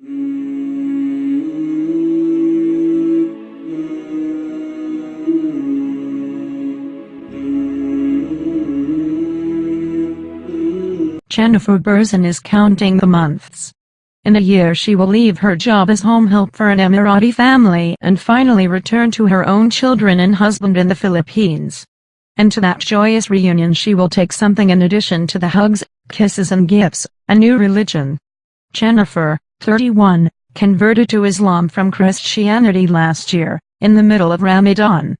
Jennifer Burzan is counting the months. In a year she will leave her job as home help for an Emirati family and finally return to her own children and husband in the Philippines. And to that joyous reunion she will take something in addition to the hugs, kisses and gifts, a new religion. Jennifer, 31, converted to Islam from Christianity last year, in the middle of Ramadan.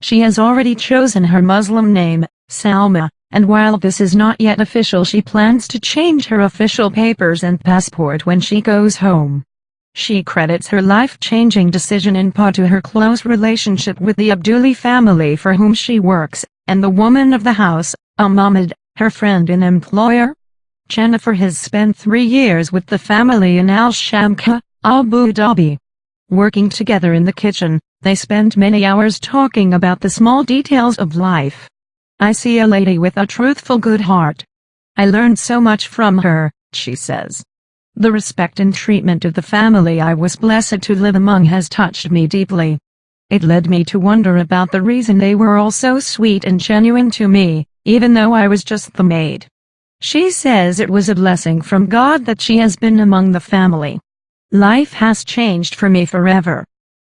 She has already chosen her Muslim name, Salma, and while this is not yet official she plans to change her official papers and passport when she goes home. She credits her life-changing decision in part to her close relationship with the Abduli family for whom she works, and the woman of the house, Ahmad, her friend and employer. Jennifer has spent 3 years with the family in Al-Shamka, Abu Dhabi. Working together in the kitchen, they spend many hours talking about the small details of life. I see a lady with a truthful good heart. I learned so much from her, she says. The respect and treatment of the family I was blessed to live among has touched me deeply. It led me to wonder about the reason they were all so sweet and genuine to me, even though I was just the maid. She says it was a blessing from God that she has been among the family. Life has changed for me forever.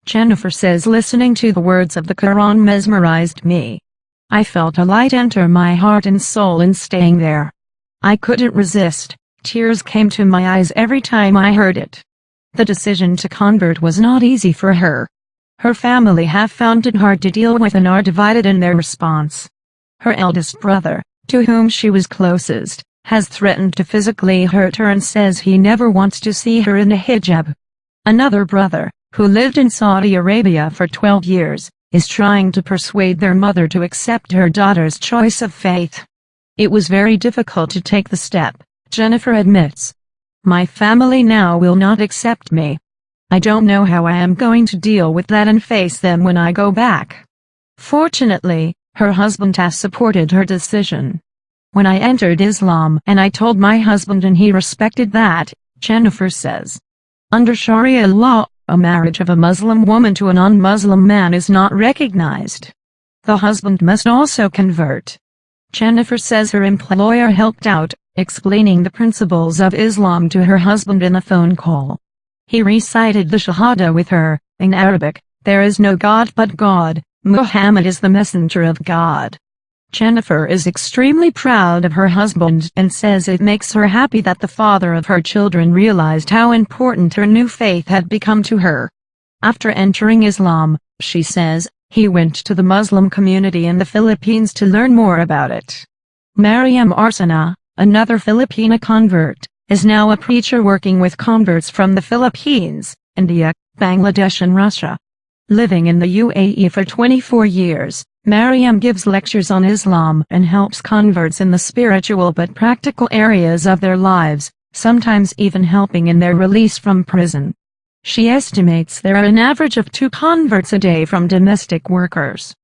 Jennifer says listening to the words of the Quran mesmerized me. I felt a light enter my heart and soul in staying there. I couldn't resist, tears came to my eyes every time I heard it. The decision to convert was not easy for her. Her family have found it hard to deal with and are divided in their response. Her eldest brother, to whom she was closest, has threatened to physically hurt her and says he never wants to see her in a hijab. Another brother, who lived in Saudi Arabia for 12 years, is trying to persuade their mother to accept her daughter's choice of faith. It was very difficult to take the step, Jennifer admits. My family now will not accept me. I don't know how I am going to deal with that and face them when I go back. Fortunately, her husband has supported her decision. When I entered Islam and I told my husband and he respected that, Jennifer says. Under Sharia law, a marriage of a Muslim woman to a non-Muslim man is not recognized. The husband must also convert. Jennifer says her employer helped out, explaining the principles of Islam to her husband in a phone call. He recited the Shahada with her, in Arabic, "There is no God but God, Muhammad is the messenger of God." Jennifer is extremely proud of her husband and says it makes her happy that the father of her children realized how important her new faith had become to her. After entering Islam, she says, he went to the Muslim community in the Philippines to learn more about it. Mariam Arsana, another Filipina convert, is now a preacher working with converts from the Philippines, India, Bangladesh and Russia. Living in the UAE for 24 years, Mariam gives lectures on Islam and helps converts in the spiritual but practical areas of their lives, sometimes even helping in their release from prison. She estimates there are an average of 2 converts a day from domestic workers.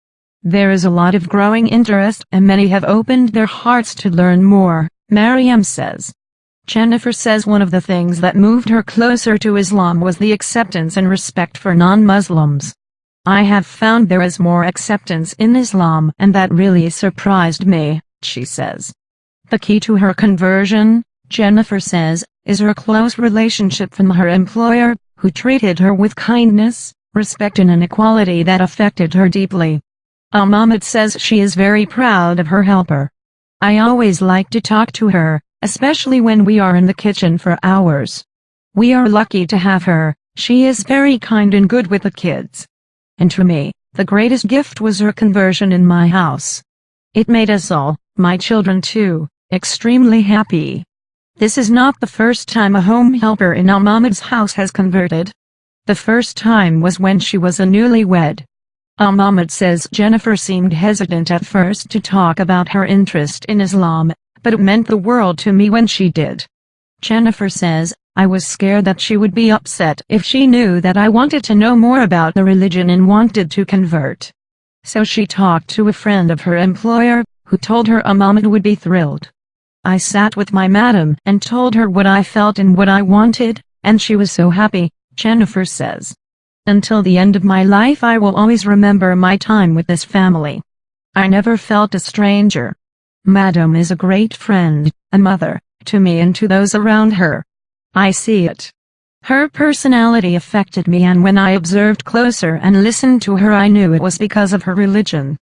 There is a lot of growing interest and many have opened their hearts to learn more, Mariam says. Jennifer says one of the things that moved her closer to Islam was the acceptance and respect for non-Muslims. I have found there is more acceptance in Islam and that really surprised me, she says. The key to her conversion, Jennifer says, is her close relationship from her employer, who treated her with kindness, respect and an equality that affected her deeply. Ahmad says she is very proud of her helper. I always like to talk to her, especially when we are in the kitchen for hours. We are lucky to have her, she is very kind and good with the kids. And to me, the greatest gift was her conversion in my house. It made us all, my children too, extremely happy. This is not the first time a home helper in Ahmad's house has converted. The first time was when she was a newlywed. Ahmad says Jennifer seemed hesitant at first to talk about her interest in Islam, but it meant the world to me when she did. Jennifer says, I was scared that she would be upset if she knew that I wanted to know more about the religion and wanted to convert. So she talked to a friend of her employer, who told her Ahmad would be thrilled. I sat with my madam and told her what I felt and what I wanted, and she was so happy, Jennifer says. Until the end of my life I will always remember my time with this family. I never felt a stranger. Madam is a great friend, a mother, to me and to those around her. I see it. Her personality affected me, and when I observed closer and listened to her I knew it was because of her religion.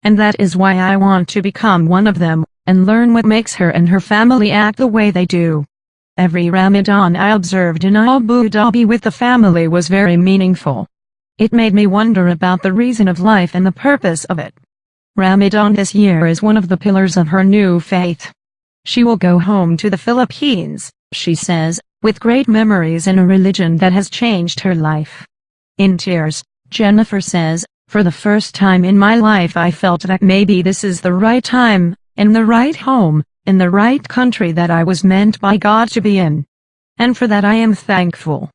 And that is why I want to become one of them, and learn what makes her and her family act the way they do. Every Ramadan I observed in Abu Dhabi with the family was very meaningful. It made me wonder about the reason of life and the purpose of it. Ramadan this year is one of the pillars of her new faith. She will go home to the Philippines, she says, with great memories in a religion that has changed her life. In tears, Jennifer says, "For the first time in my life I felt that maybe this is the right time, in the right home, in the right country that I was meant by God to be in. And for that I am thankful."